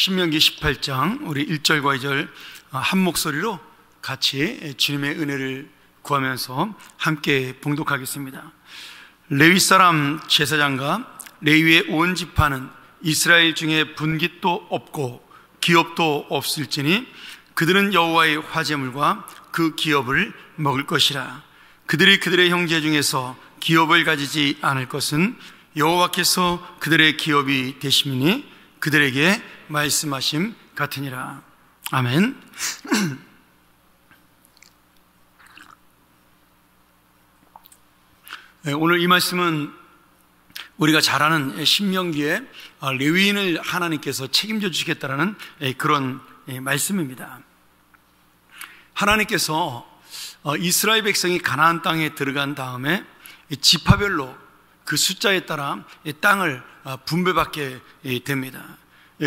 신명기 18장 우리 1절과 2절 한 목소리로 같이 주님의 은혜를 구하면서 함께 봉독하겠습니다. 레위 사람 제사장과 레위의 온 지파는 이스라엘 중에 분깃도 없고 기업도 없을지니 그들은 여호와의 화제물과 그 기업을 먹을 것이라. 그들이 그들의 형제 중에서 기업을 가지지 않을 것은 여호와께서 그들의 기업이 되심이니 그들에게 말씀하심 같으니라. 아멘. 오늘 이 말씀은 우리가 잘 아는 신명기에 레위인을 하나님께서 책임져 주시겠다라는 그런 말씀입니다. 하나님께서 이스라엘 백성이 가나안 땅에 들어간 다음에 지파별로 그 숫자에 따라 땅을 분배받게 됩니다.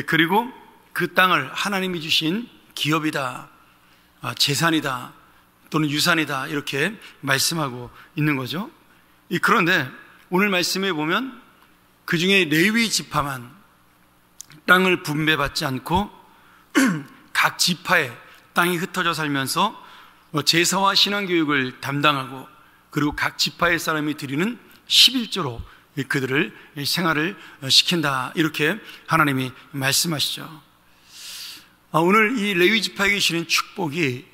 그리고 그 땅을 하나님이 주신 기업이다, 재산이다, 또는 유산이다 이렇게 말씀하고 있는 거죠. 그런데 오늘 말씀에 보면 그 중에 레위 지파만 땅을 분배받지 않고 각 지파에 땅이 흩어져 살면서 제사와 신앙교육을 담당하고 그리고 각 지파의 사람이 드리는 11조로 그들을 생활을 시킨다 이렇게 하나님이 말씀하시죠. 오늘 이 레위 지파에게 주시는 축복이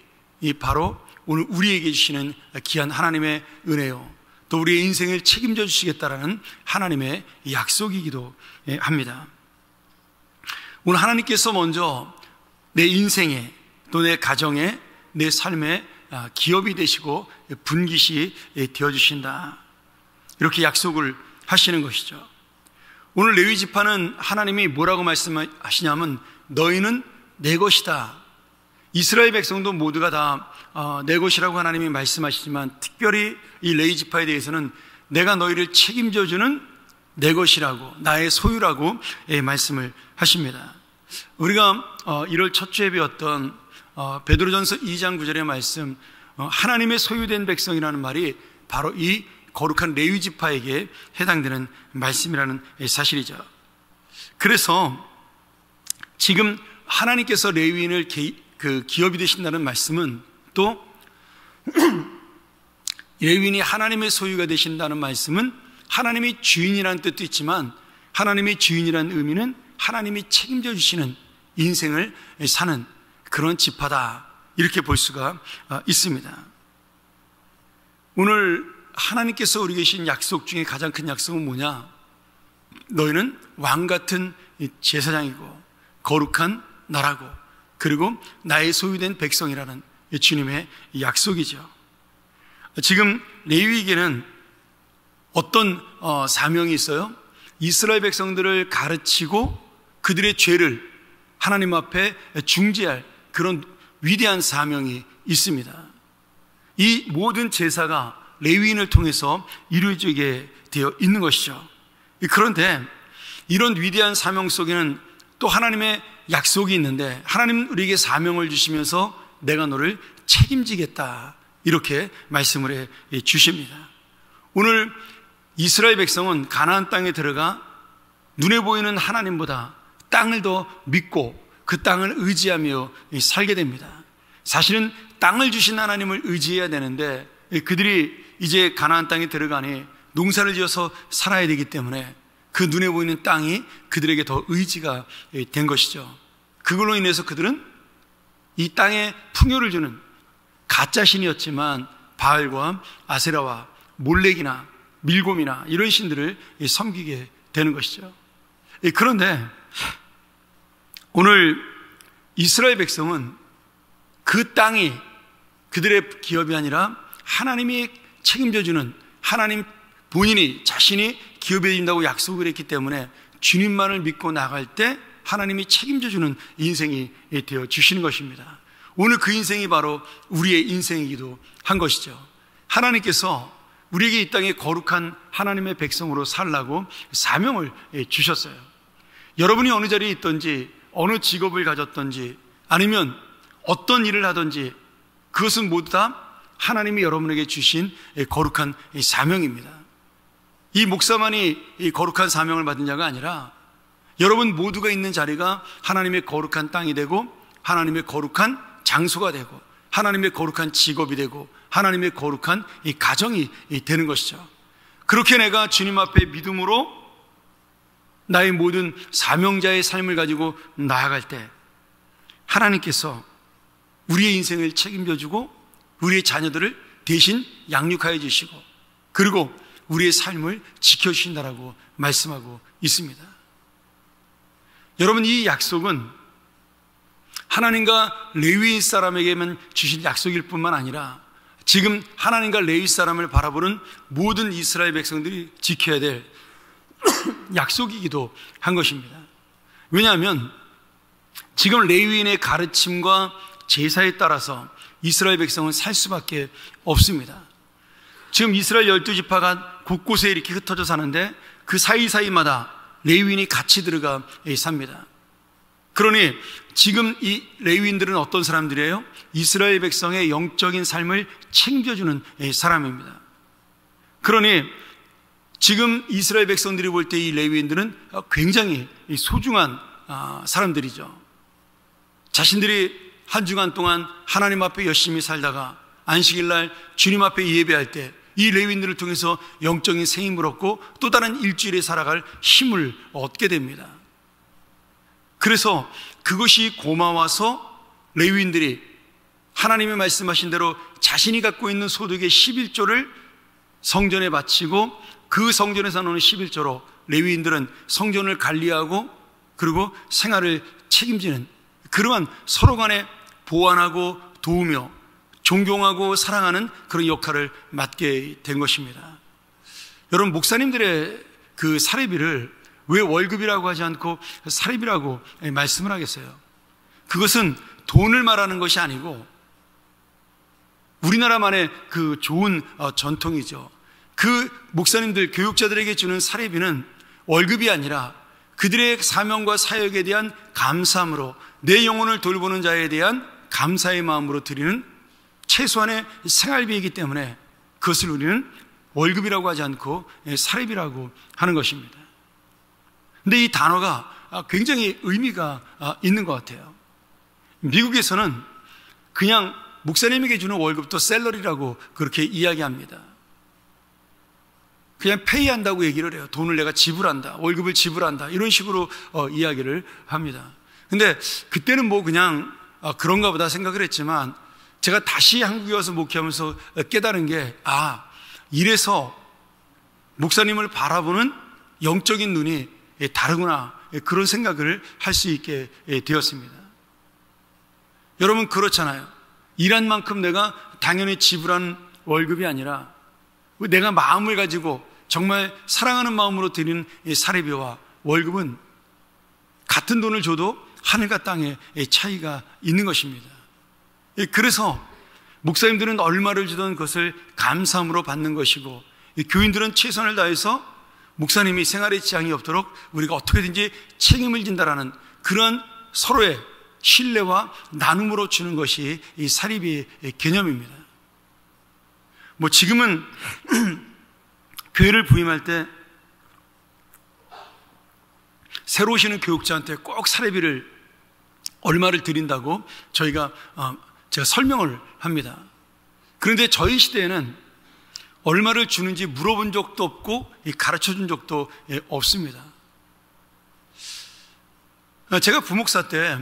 바로 오늘 우리에게 주시는 귀한 하나님의 은혜요, 또 우리의 인생을 책임져 주시겠다라는 하나님의 약속이기도 합니다. 오늘 하나님께서 먼저 내 인생에 또 내 가정에 내 삶에 기업이 되시고 분깃이 되어주신다 이렇게 약속을 하시는 것이죠. 오늘 레위 지파는 하나님이 뭐라고 말씀하시냐면 너희는 내 것이다. 이스라엘 백성도 모두가 다 내 것이라고 하나님이 말씀하시지만 특별히 이 레위 지파에 대해서는 내가 너희를 책임져 주는 내 것이라고, 나의 소유라고 말씀을 하십니다. 우리가 1월 첫 주에 배웠던 베드로전서 2장 9절의 말씀, 하나님의 소유된 백성이라는 말이 바로 이 거룩한 레위 지파에게 해당되는 말씀이라는 사실이죠. 그래서 지금 하나님께서 레위인을 기업이 되신다는 말씀은 또 레위인이 하나님의 소유가 되신다는 말씀은 하나님이 주인이라는 뜻도 있지만 하나님의 주인이라는 의미는 하나님이 책임져 주시는 인생을 사는 그런 지파다 이렇게 볼 수가 있습니다. 오늘 하나님께서 우리에게 주신 약속 중에 가장 큰 약속은 뭐냐? 너희는 왕같은 제사장이고 거룩한 나라고 그리고 나의 소유된 백성이라는 주님의 약속이죠. 지금 레위에게는 어떤 사명이 있어요? 이스라엘 백성들을 가르치고 그들의 죄를 하나님 앞에 중재할 그런 위대한 사명이 있습니다. 이 모든 제사가 레위인을 통해서 이루어지게 되어 있는 것이죠. 그런데 이런 위대한 사명 속에는 또 하나님의 약속이 있는데 하나님 우리에게 사명을 주시면서 내가 너를 책임지겠다 이렇게 말씀을 해 주십니다. 오늘 이스라엘 백성은 가나안 땅에 들어가 눈에 보이는 하나님보다 땅을 더 믿고 그 땅을 의지하며 살게 됩니다. 사실은 땅을 주신 하나님을 의지해야 되는데 그들이 이제 가나안 땅에 들어가니 농사를 지어서 살아야 되기 때문에 그 눈에 보이는 땅이 그들에게 더 의지가 된 것이죠. 그걸로 인해서 그들은 이 땅에 풍요를 주는 가짜신이었지만 바알과 아세라와 몰렉이나 밀곰이나 이런 신들을 섬기게 되는 것이죠. 그런데 오늘 이스라엘 백성은 그 땅이 그들의 기업이 아니라 하나님이 책임져 주는, 하나님 본인이 자신이 기업이 된다고 약속을 했기 때문에 주님만을 믿고 나갈 때 하나님이 책임져 주는 인생이 되어 주시는 것입니다. 오늘 그 인생이 바로 우리의 인생이기도 한 것이죠. 하나님께서 우리에게 이 땅에 거룩한 하나님의 백성으로 살라고 사명을 주셨어요. 여러분이 어느 자리에 있든지 어느 직업을 가졌든지 아니면 어떤 일을 하든지 그것은 모두 다 하나님이 여러분에게 주신 거룩한 사명입니다. 이 목사만이 이 거룩한 사명을 받은 자가 아니라 여러분 모두가 있는 자리가 하나님의 거룩한 땅이 되고 하나님의 거룩한 장소가 되고 하나님의 거룩한 직업이 되고 하나님의 거룩한 이 가정이 되는 것이죠. 그렇게 내가 주님 앞에 믿음으로 나의 모든 사명자의 삶을 가지고 나아갈 때 하나님께서 우리의 인생을 책임져 주고 우리의 자녀들을 대신 양육하여 주시고 그리고 우리의 삶을 지켜주신다라고 말씀하고 있습니다. 여러분, 이 약속은 하나님과 레위 사람에게만 주신 약속일 뿐만 아니라 지금 하나님과 레위 사람을 바라보는 모든 이스라엘 백성들이 지켜야 될 약속이기도 한 것입니다. 왜냐하면 지금 레위인의 가르침과 제사에 따라서 이스라엘 백성은 살 수밖에 없습니다. 지금 이스라엘 12지파가 곳곳에 이렇게 흩어져 사는데 그 사이사이마다 레위인이 같이 들어가 삽니다. 그러니 지금 이 레위인들은 어떤 사람들이에요? 이스라엘 백성의 영적인 삶을 챙겨주는 사람입니다. 그러니 지금 이스라엘 백성들이 볼 때 이 레위인들은 굉장히 소중한 사람들이죠. 자신들이 한 주간 동안 하나님 앞에 열심히 살다가 안식일날 주님 앞에 예배할 때 이 레위인들을 통해서 영적인 새 힘을 얻고 또 다른 일주일에 살아갈 힘을 얻게 됩니다. 그래서 그것이 고마워서 레위인들이 하나님이 말씀하신 대로 자신이 갖고 있는 소득의 11조를 성전에 바치고 그 성전에서 나오는 11조로 레위인들은 성전을 관리하고 그리고 생활을 책임지는 그러한 서로 간에 보완하고 도우며 존경하고 사랑하는 그런 역할을 맡게 된 것입니다. 여러분, 목사님들의 그 사례비를 왜 월급이라고 하지 않고 사례비라고 말씀을 하겠어요? 그것은 돈을 말하는 것이 아니고 우리나라만의 그 좋은 전통이죠. 그 목사님들, 교육자들에게 주는 사례비는 월급이 아니라 그들의 사명과 사역에 대한 감사함으로 내 영혼을 돌보는 자에 대한 감사의 마음으로 드리는 최소한의 생활비이기 때문에 그것을 우리는 월급이라고 하지 않고 사례비라고 하는 것입니다. 근데 이 단어가 굉장히 의미가 있는 것 같아요. 미국에서는 그냥 목사님에게 주는 월급도 셀러리라고 그렇게 이야기합니다. 그냥 페이한다고 얘기를 해요. 돈을 내가 지불한다, 월급을 지불한다, 이런 식으로 이야기를 합니다. 근데 그때는 뭐 그냥 그런가 보다 생각을 했지만 제가 다시 한국에 와서 목회하면서 깨달은 게 이래서 목사님을 바라보는 영적인 눈이 다르구나, 그런 생각을 할 수 있게 되었습니다. 여러분, 그렇잖아요. 일한 만큼 내가 당연히 지불하는 월급이 아니라 내가 마음을 가지고 정말 사랑하는 마음으로 드리는 사례비와 월급은 같은 돈을 줘도 하늘과 땅의 차이가 있는 것입니다. 그래서 목사님들은 얼마를 주던 그것을 감사함으로 받는 것이고 교인들은 최선을 다해서 목사님이 생활에 지장이 없도록 우리가 어떻게든지 책임을 진다라는 그런 서로의 신뢰와 나눔으로 주는 것이 이 사례비의 개념입니다. 뭐 지금은 교회를 부임할 때 새로 오시는 교육자한테 꼭 사례비를 얼마를 드린다고 제가 설명을 합니다. 그런데 저희 시대에는 얼마를 주는지 물어본 적도 없고 가르쳐 준 적도 없습니다. 제가 부목사 때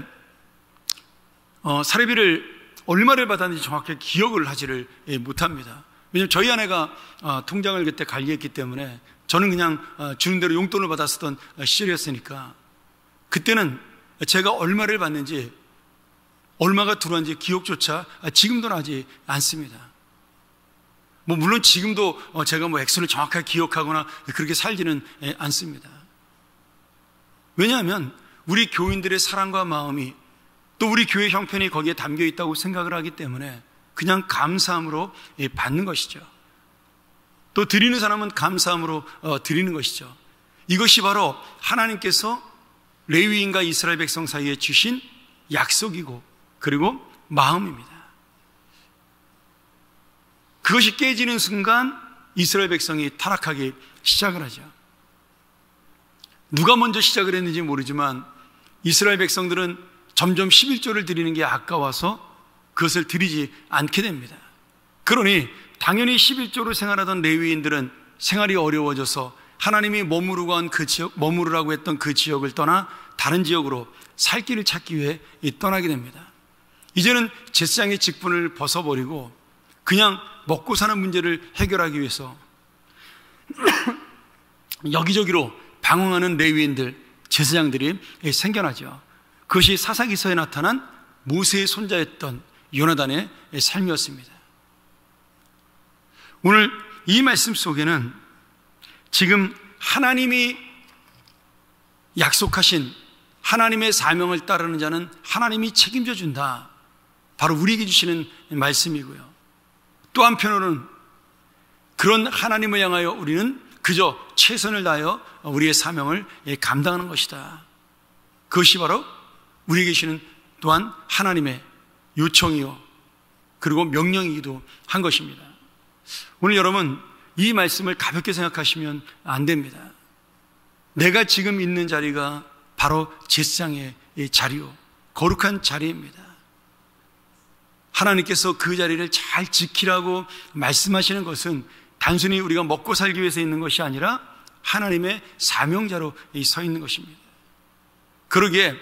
사례비를 얼마를 받았는지 정확하게 기억을 하지를 못합니다. 왜냐하면 저희 아내가 통장을 그때 관리했기 때문에 저는 그냥 주는 대로 용돈을 받았었던 시절이었으니까 그때는 제가 얼마를 받는지 얼마가 들어왔는지 기억조차 지금도 나지 않습니다. 뭐 물론 지금도 제가 뭐 액수를 정확하게 기억하거나 그렇게 살지는 않습니다. 왜냐하면 우리 교인들의 사랑과 마음이 또 우리 교회 형편이 거기에 담겨 있다고 생각을 하기 때문에 그냥 감사함으로 받는 것이죠. 또 드리는 사람은 감사함으로 드리는 것이죠. 이것이 바로 하나님께서 레위인과 이스라엘 백성 사이에 주신 약속이고 그리고 마음입니다. 그것이 깨지는 순간 이스라엘 백성이 타락하기 시작을 하죠. 누가 먼저 시작을 했는지 모르지만 이스라엘 백성들은 점점 11조를 드리는 게 아까워서 그것을 드리지 않게 됩니다. 그러니 당연히 11조로 생활하던 레위인들은 생활이 어려워져서 하나님이 머무르라고 했던 그 지역을 떠나 다른 지역으로 살 길을 찾기 위해 떠나게 됩니다. 이제는 제사장의 직분을 벗어버리고 그냥 먹고 사는 문제를 해결하기 위해서 여기저기로 방황하는 레위인들, 제사장들이 생겨나죠. 그것이 사사기서에 나타난 모세의 손자였던 요나단의 삶이었습니다. 오늘 이 말씀 속에는 지금 하나님이 약속하신 하나님의 사명을 따르는 자는 하나님이 책임져 준다, 바로 우리에게 주시는 말씀이고요. 또 한편으로는 그런 하나님을 향하여 우리는 그저 최선을 다하여 우리의 사명을 감당하는 것이다. 그것이 바로 우리에게 주시는 또한 하나님의 요청이요 그리고 명령이기도 한 것입니다. 오늘 여러분, 이 말씀을 가볍게 생각하시면 안 됩니다. 내가 지금 있는 자리가 바로 제사장의 자리요, 거룩한 자리입니다. 하나님께서 그 자리를 잘 지키라고 말씀하시는 것은 단순히 우리가 먹고 살기 위해서 있는 것이 아니라 하나님의 사명자로 서 있는 것입니다. 그러기에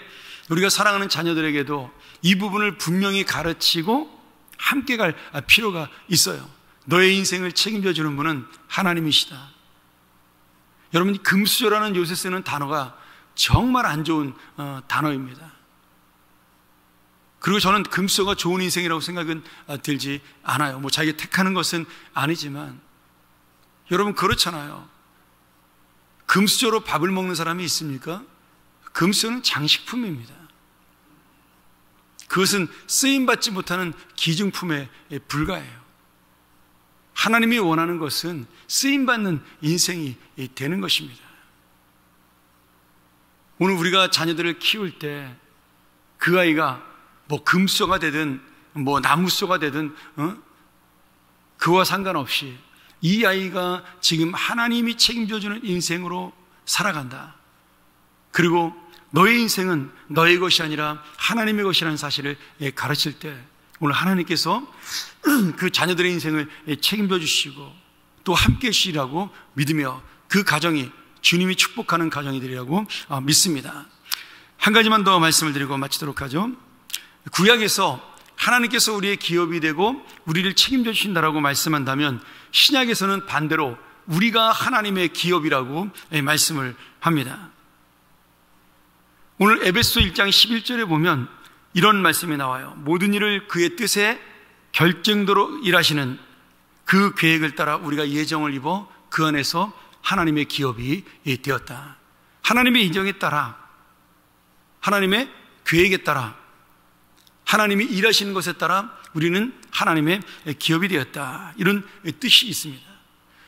우리가 사랑하는 자녀들에게도 이 부분을 분명히 가르치고 함께 갈 필요가 있어요. 너의 인생을 책임져 주는 분은 하나님이시다. 여러분, 금수저라는 요새 쓰는 단어가 정말 안 좋은 단어입니다. 그리고 저는 금수저가 좋은 인생이라고 생각은 들지 않아요. 뭐 자기가 택하는 것은 아니지만 여러분, 그렇잖아요. 금수저로 밥을 먹는 사람이 있습니까? 금수저는 장식품입니다. 그것은 쓰임받지 못하는 기증품에 불과해요. 하나님이 원하는 것은 쓰임받는 인생이 되는 것입니다. 오늘 우리가 자녀들을 키울 때 그 아이가 뭐 금수저가 되든 뭐 나무수저가 되든 그와 상관없이 이 아이가 지금 하나님이 책임져주는 인생으로 살아간다. 그리고 너의 인생은 너의 것이 아니라 하나님의 것이라는 사실을 가르칠 때 오늘 하나님께서 그 자녀들의 인생을 책임져 주시고 또 함께 하시라고 믿으며 그 가정이 주님이 축복하는 가정이 되리라고 믿습니다. 한 가지만 더 말씀을 드리고 마치도록 하죠. 구약에서 하나님께서 우리의 기업이 되고 우리를 책임져 주신다라고 말씀한다면 신약에서는 반대로 우리가 하나님의 기업이라고 말씀을 합니다. 오늘 에베소 1장 11절에 보면 이런 말씀이 나와요. 모든 일을 그의 뜻에 결정대로 일하시는 그 계획을 따라 우리가 예정을 입어 그 안에서 하나님의 기업이 되었다. 하나님의 인정에 따라, 하나님의 계획에 따라, 하나님이 일하시는 것에 따라 우리는 하나님의 기업이 되었다. 이런 뜻이 있습니다.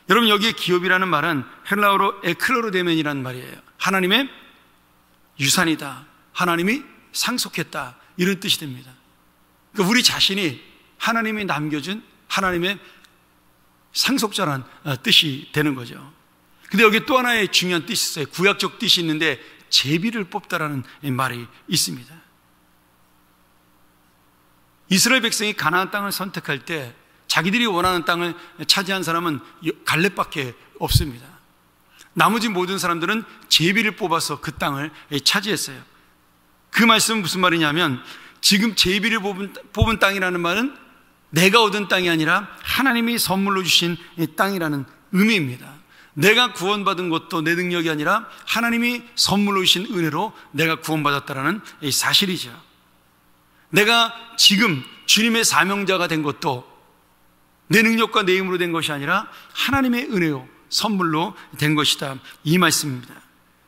여러분, 여기에 기업이라는 말은 헬라어로 에클로르데멘이라는 말이에요. 하나님의 유산이다, 하나님이 상속했다, 이런 뜻이 됩니다. 그러니까 우리 자신이 하나님이 남겨준 하나님의 상속자란 뜻이 되는 거죠. 근데 여기 또 하나의 중요한 뜻이 있어요. 구약적 뜻이 있는데 제비를 뽑다라는 말이 있습니다. 이스라엘 백성이 가나안 땅을 선택할 때 자기들이 원하는 땅을 차지한 사람은 갈렙밖에 없습니다. 나머지 모든 사람들은 제비를 뽑아서 그 땅을 차지했어요. 그 말씀은 무슨 말이냐면 지금 제비를 뽑은 땅이라는 말은 내가 얻은 땅이 아니라 하나님이 선물로 주신 땅이라는 의미입니다. 내가 구원받은 것도 내 능력이 아니라 하나님이 선물로 주신 은혜로 내가 구원받았다라는 사실이죠. 내가 지금 주님의 사명자가 된 것도 내 능력과 내 힘으로 된 것이 아니라 하나님의 은혜요 선물로 된 것이다, 이 말씀입니다.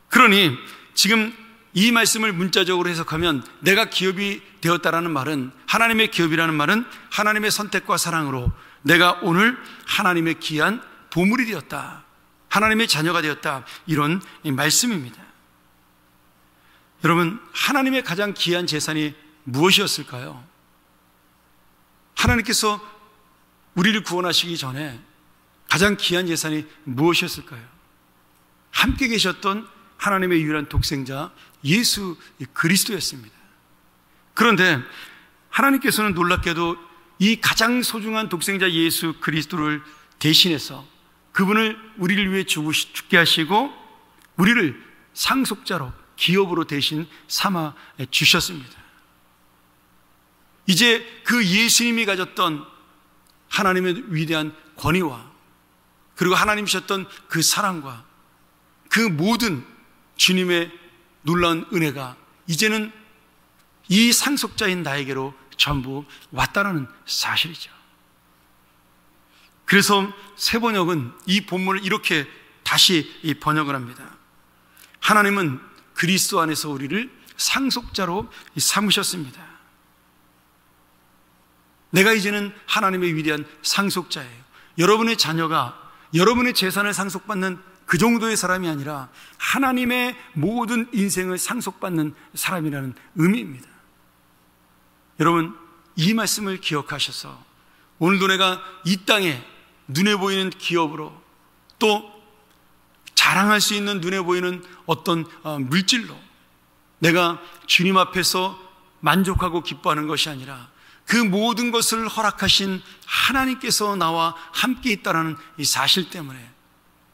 그러니 지금 이 말씀을 문자적으로 해석하면 내가 기업이 되었다라는 말은, 하나님의 기업이라는 말은 하나님의 선택과 사랑으로 내가 오늘 하나님의 귀한 보물이 되었다, 하나님의 자녀가 되었다, 이런 말씀입니다. 여러분, 하나님의 가장 귀한 재산이 무엇이었을까요? 하나님께서 우리를 구원하시기 전에 가장 귀한 재산이 무엇이었을까요? 함께 계셨던 하나님의 유일한 독생자 예수 그리스도였습니다. 그런데 하나님께서는 놀랍게도 이 가장 소중한 독생자 예수 그리스도를 대신해서 그분을 우리를 위해 죽게 하시고 우리를 상속자로 기업으로 대신 삼아 주셨습니다. 이제 그 예수님이 가졌던 하나님의 위대한 권위와 그리고 하나님이셨던 그 사랑과 그 모든 주님의 놀라운 은혜가 이제는 이 상속자인 나에게로 전부 왔다는 사실이죠. 그래서 새번역은 이 본문을 이렇게 다시 번역을 합니다. 하나님은 그리스도 안에서 우리를 상속자로 삼으셨습니다. 내가 이제는 하나님의 위대한 상속자예요. 여러분의 자녀가 여러분의 재산을 상속받는 그 정도의 사람이 아니라 하나님의 모든 인생을 상속받는 사람이라는 의미입니다. 여러분, 이 말씀을 기억하셔서 오늘도 내가 이 땅에 눈에 보이는 기업으로 또 자랑할 수 있는 눈에 보이는 어떤 물질로 내가 주님 앞에서 만족하고 기뻐하는 것이 아니라 그 모든 것을 허락하신 하나님께서 나와 함께 있다는 이 사실 때문에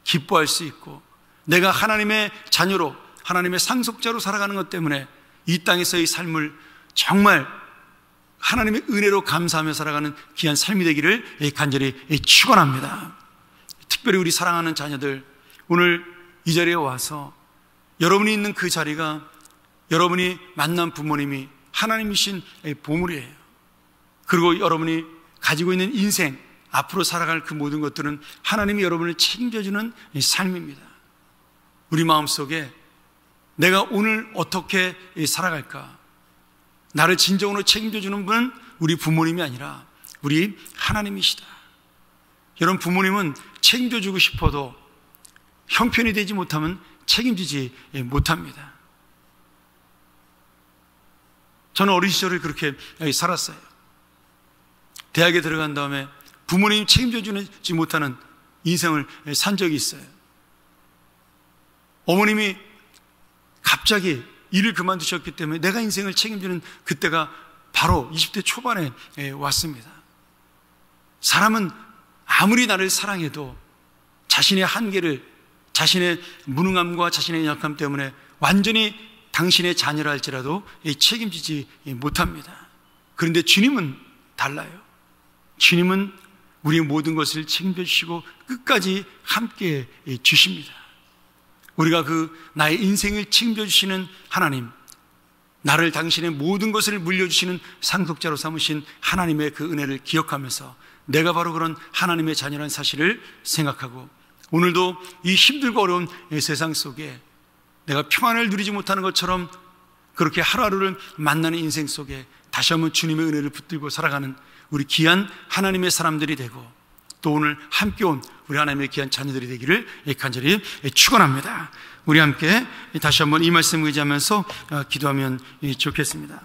기뻐할 수 있고 내가 하나님의 자녀로 하나님의 상속자로 살아가는 것 때문에 이 땅에서의 삶을 정말 하나님의 은혜로 감사하며 살아가는 귀한 삶이 되기를 간절히 축원합니다. 특별히 우리 사랑하는 자녀들, 오늘 이 자리에 와서 여러분이 있는 그 자리가 여러분이 만난 부모님이 하나님이신 보물이에요. 그리고 여러분이 가지고 있는 인생, 앞으로 살아갈 그 모든 것들은 하나님이 여러분을 책임져주는 삶입니다. 우리 마음속에 내가 오늘 어떻게 살아갈까? 나를 진정으로 책임져주는 분은 우리 부모님이 아니라 우리 하나님이시다. 여러분, 부모님은 책임져주고 싶어도 형편이 되지 못하면 책임지지 못합니다. 저는 어린 시절을 그렇게 살았어요. 대학에 들어간 다음에 부모님이 책임져주지 못하는 인생을 산 적이 있어요. 어머님이 갑자기 일을 그만두셨기 때문에 내가 인생을 책임지는 그때가 바로 20대 초반에 왔습니다. 사람은 아무리 나를 사랑해도 자신의 한계를, 자신의 무능함과 자신의 약함 때문에 완전히 당신의 자녀라 할지라도 책임지지 못합니다. 그런데 주님은 달라요. 주님은 우리의 모든 것을 책임져 주시고 끝까지 함께 주십니다. 우리가 나의 인생을 책임져 주시는 하나님, 나를 당신의 모든 것을 물려주시는 상속자로 삼으신 하나님의 그 은혜를 기억하면서 내가 바로 그런 하나님의 자녀라는 사실을 생각하고 오늘도 이 힘들고 어려운 세상 속에 내가 평안을 누리지 못하는 것처럼 그렇게 하루하루를 만나는 인생 속에 다시 한번 주님의 은혜를 붙들고 살아가는 우리 귀한 하나님의 사람들이 되고 또 오늘 함께 온 우리 하나님의 귀한 자녀들이 되기를 간절히 축원합니다. 우리 함께 다시 한번 이 말씀을 의지하면서 기도하면 좋겠습니다.